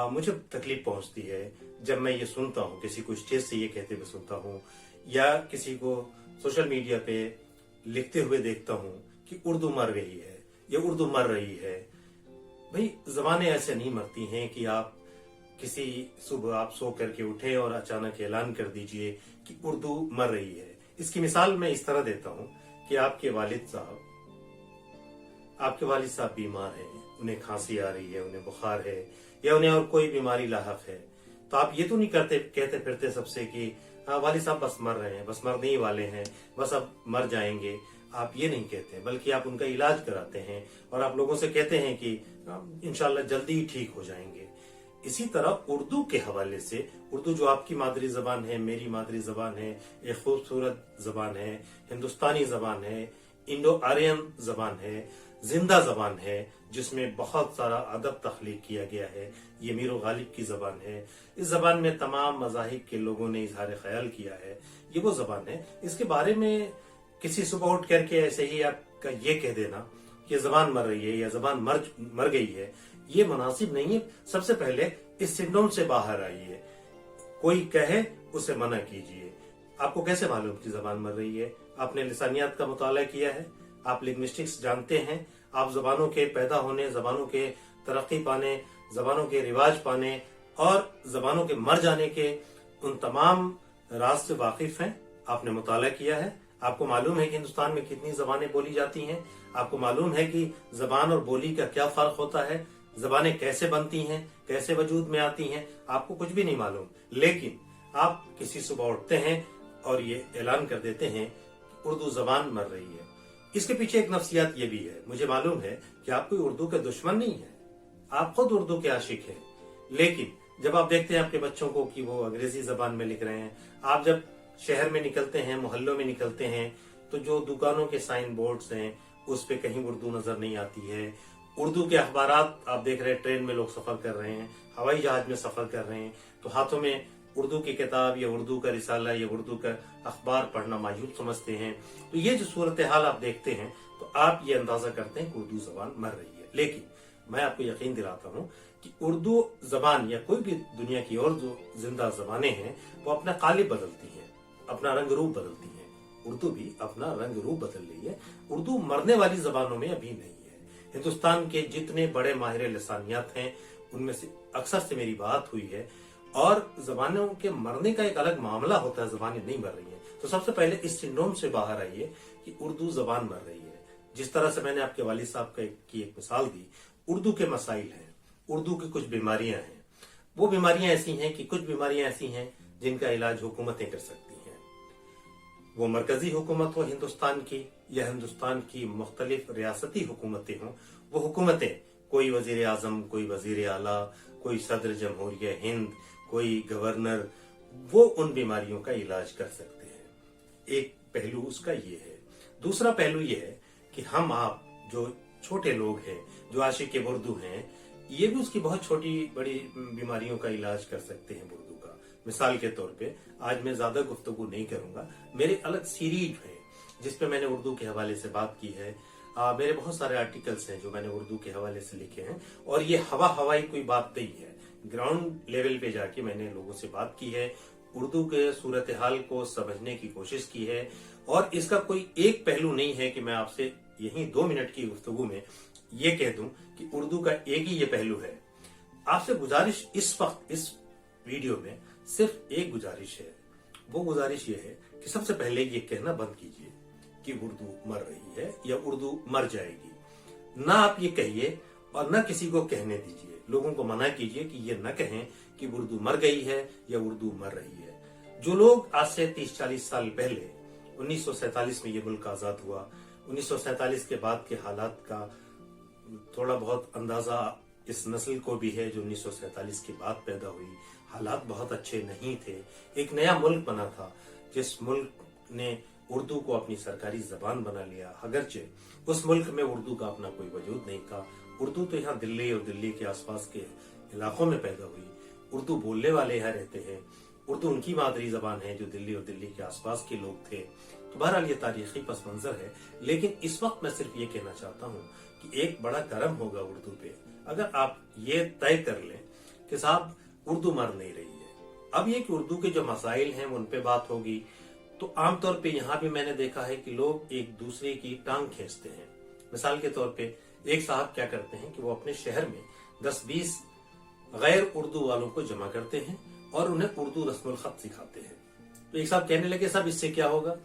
मुझे तकलीफ पहुंचती है जब मैं ये सुनता हूँ, किसी को स्टेज से ये कहते हुए सुनता हूँ या किसी को सोशल मीडिया पे लिखते हुए देखता हूँ कि उर्दू मर गई है या उर्दू मर रही है। भाई, जबानें ऐसे नहीं मरती हैं कि आप किसी सुबह आप सो करके उठे और अचानक ऐलान कर दीजिए कि उर्दू मर रही है। इसकी मिसाल मैं इस तरह देता हूँ कि आपके वालिद साहब बीमार हैं, उन्हें खांसी आ रही है, उन्हें बुखार है या उन्हें और कोई बीमारी लाहक है, तो आप ये तो नहीं कहते फिरते सबसे कि हाँ वालिद साहब बस मर रहे हैं, बस मरने ही वाले हैं, बस अब मर जाएंगे। आप ये नहीं कहते, बल्कि आप उनका इलाज कराते हैं और आप लोगों से कहते हैं कि इंशाल्लाह जल्दी ही ठीक हो जाएंगे। इसी तरह उर्दू के हवाले से, उर्दू जो आपकी मादरी जबान है, मेरी मादरी जबान है, एक खूबसूरत जबान है, हिंदुस्तानी जबान है, इंडो आर्यन जबान है, जिंदा जबान है, जिसमें बहुत सारा अदब तख्लीक किया गया है। ये मीर गालिब की जबान है। इस जबान में तमाम मज़ाहिब के लोगों ने इजहार ख्याल किया है। ये वो जबान है, इसके बारे में किसी सुबह उठ करके ऐसे ही आपका ये कह देना कि जबान मर रही है या जबान मर गई है, ये मुनासिब नहीं है। सबसे पहले इस सिंड्रोम से बाहर आइए। कोई कहे उसे मना कीजिए। आपको कैसे मालूम कि जबान मर रही है? आपने लिसानियात का मुताला किया है, आप लिंग्विस्टिक्स जानते हैं, आप जबानों के पैदा होने, जबानों के तरक्की पाने, जबानों के रिवाज पाने और जबानों के मर जाने के उन तमाम राज से वाकिफ हैं। आपने मुताला किया है, आपको मालूम है कि हिंदुस्तान में कितनी जबानें बोली जाती हैं, आपको मालूम है कि जबान और बोली का क्या फर्क होता है, जबानें कैसे बनती हैं, कैसे वजूद में आती हैं, आपको कुछ भी नहीं मालूम। लेकिन आप किसी सुबह उठते हैं और ये ऐलान कर देते हैं कि उर्दू जबान मर रही है। इसके पीछे एक नफ्सियात ये भी है। मुझे मालूम है कि आप कोई उर्दू के दुश्मन नहीं है, आप खुद उर्दू के आशिक हैं। लेकिन जब आप देखते हैं आपके बच्चों को कि वो अंग्रेजी जबान में लिख रहे हैं, आप जब शहर में निकलते हैं, मोहल्लों में निकलते हैं, तो जो दुकानों के साइन बोर्ड्स हैं उस पे कहीं उर्दू नजर नहीं आती है। उर्दू के अखबारात आप देख रहे हैं, ट्रेन में लोग सफर कर रहे हैं, हवाई जहाज में सफर कर रहे हैं, तो हाथों में उर्दू की किताब या उर्दू का रिसाला या उर्दू का अखबार पढ़ना मायूब समझते हैं। तो ये जो सूरत हाल आप देखते हैं तो आप ये अंदाजा करते हैं कि उर्दू जबान मर रही है। लेकिन मैं आपको यकीन दिलाता हूँ कि उर्दू जबान या कोई भी दुनिया की और जो जिंदा जबानें हैं वो अपना कालिब बदलती हैं, अपना रंग रूप बदलती हैं। उर्दू भी अपना रंग रूप बदल रही है। उर्दू मरने वाली जबानों में अभी नहीं है। हिंदुस्तान के जितने बड़े माहिर लिसानियात हैं उनमें से अक्सर से मेरी बात हुई है, और जबानों के मरने का एक अलग मामला होता है, जबानें नहीं मर रही हैं। तो सबसे पहले इस सिंड्रोम से बाहर आइए कि उर्दू जबान मर रही है। जिस तरह से मैंने आपके वालिद साहब की एक मिसाल दी, उर्दू के मसाइल हैं, उर्दू की कुछ बीमारियां हैं। वो बीमारियां ऐसी हैं कि कुछ बीमारियां ऐसी हैं जिनका इलाज हुकूमतें कर सकती हैं। वो मरकजी हुकूमत हो हिंदुस्तान की या हिंदुस्तान की मुख्तलिफ रियासती हुकूमतें हों, वो हुकूमतें, कोई वजीर आजम, कोई वजीर आला, कोई सदर जमहूरिया हिंद, कोई गवर्नर, वो उन बीमारियों का इलाज कर सकते हैं। एक पहलू उसका ये है। दूसरा पहलू ये है कि हम आप जो छोटे लोग हैं, जो आशिक उर्दू हैं, ये भी उसकी बहुत छोटी बड़ी बीमारियों का इलाज कर सकते हैं उर्दू का। मिसाल के तौर पे आज मैं ज्यादा गुफ्तगू नहीं करूंगा, मेरे अलग सीरीज है जिसपे मैंने उर्दू के हवाले से बात की है। मेरे बहुत सारे आर्टिकल्स हैं जो मैंने उर्दू के हवाले से लिखे हैं, और ये हवाई कोई बात नहीं है। ग्राउंड लेवल पे जाके मैंने लोगों से बात की है, उर्दू के सूरत हाल को समझने की कोशिश की है, और इसका कोई एक पहलू नहीं है कि मैं आपसे यही 2 मिनट की गुफ्तगू में ये कह दूं कि उर्दू का एक ही ये पहलू है। आपसे गुजारिश इस वक्त इस वीडियो में सिर्फ एक गुजारिश है। वो गुजारिश ये है कि सबसे पहले ये कहना बंद कीजिए कि उर्दू मर रही है या उर्दू मर जाएगी। ना आप ये कहिए और ना किसी को कहने दीजिए। लोगों को मना कीजिए कि ये न कहें कि उर्दू मर गई है या उर्दू मर रही है। जो लोग आज से 30-40 साल पहले 1947 में ये मुल्क आजाद हुआ, 1947 के बाद के हालात का थोड़ा बहुत अंदाजा इस नस्ल को भी है जो 1947 के बाद पैदा हुई। हालात बहुत अच्छे नहीं थे। एक नया मुल्क बना था जिस मुल्क ने उर्दू को अपनी सरकारी जबान बना लिया, अगरचे उस मुल्क में उर्दू का अपना कोई वजूद नहीं था। उर्दू तो यहाँ दिल्ली और दिल्ली के आसपास के इलाकों में पैदा हुई। उर्दू बोलने वाले यहाँ रहते हैं, उर्दू उनकी मादरी जबान है जो दिल्ली और दिल्ली के आसपास के लोग थे। तो बहरहाल ये तारीखी पस मंजर है। लेकिन इस वक्त मैं सिर्फ ये कहना चाहता हूँ कि एक बड़ा करम होगा उर्दू पे अगर आप ये तय कर लें कि साहब उर्दू मर नहीं रही है। अब ये कि उर्दू के जो मसाइल हैं उन पे बात होगी, तो आमतौर पे यहाँ भी मैंने देखा है कि लोग एक दूसरे की टांग खींचते हैं। मिसाल के तौर पे एक साहब क्या करते हैं कि वो अपने शहर में 10-20 गैर उर्दू वालों को जमा करते हैं और उन्हें उर्दू रस्मुल खत सिखाते हैं। तो एक साहब कहने लगे, साहब इससे क्या होगा,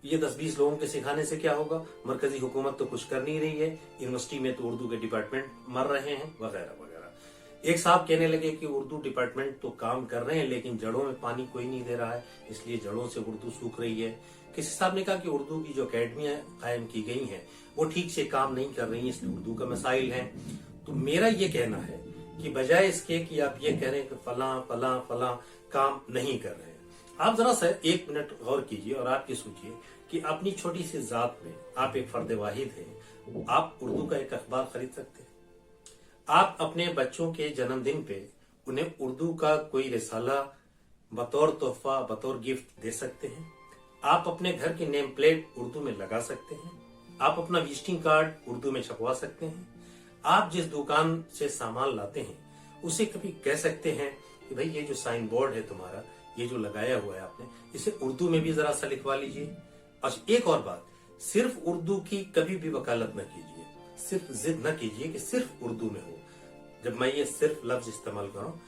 ये 10-20 लोगों के सिखाने से क्या होगा, मरकजी हुकूमत तो कुछ कर नहीं रही है, यूनिवर्सिटी में तो उर्दू के डिपार्टमेंट मर रहे हैं वगैरह वगैरह। एक साहब कहने लगे कि उर्दू डिपार्टमेंट तो काम कर रहे हैं लेकिन जड़ों में पानी कोई नहीं दे रहा है, इसलिए जड़ों से उर्दू सूख रही है। किसी साहब ने कहा कि उर्दू की जो अकेडमियां कायम की गई हैं वो ठीक से काम नहीं कर रही हैं, इसलिए उर्दू का मसाइल है। तो मेरा ये कहना है कि बजाय इसके कि आप ये कह रहे हैं कि फला फला फला काम नहीं कर रहे हैं, आप जरा सा 1 मिनट गौर कीजिए और आप ये सोचिए कि अपनी छोटी सी जात में आप एक फर्द वाहिद हैं, आप उर्दू का एक अखबार खरीद सकते हैं? आप अपने बच्चों के जन्मदिन पे उन्हें उर्दू का कोई रिसाला बतौर तोहफा बतौर गिफ्ट दे सकते हैं? आप अपने घर की नेम प्लेट उर्दू में लगा सकते हैं? आप अपना विजिटिंग कार्ड उर्दू में छपवा सकते हैं? आप जिस दुकान से सामान लाते हैं उसे कभी कह सकते हैं कि भाई ये जो साइन बोर्ड है तुम्हारा, ये जो लगाया हुआ है आपने, इसे उर्दू में भी जरा सा लिखवा लीजिए। और एक और बात, सिर्फ उर्दू की कभी भी वकालत न कीजिए, सिर्फ जिद न कीजिए कि सिर्फ उर्दू में हो। जब मैं ये सिर्फ लफ्ज इस्तेमाल कर रहा हूँ,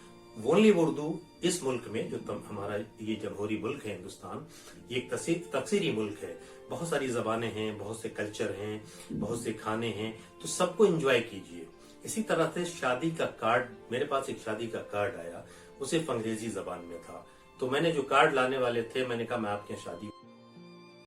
ओनली उर्दू इस मुल्क में जो हमारा ये जमहूरी मुल्क है हिंदुस्तान, ये एक तकसीरी मुल्क है, बहुत सारी जबानें हैं, बहुत से कल्चर हैं, बहुत से खाने हैं, तो सबको एंजॉय कीजिए। इसी तरह से शादी का कार्ड, मेरे पास एक शादी का कार्ड आया, वो सिर्फ अंग्रेजी जबान में था, तो मैंने जो कार्ड लाने वाले थे मैंने कहा मैं आपके यहाँ शादी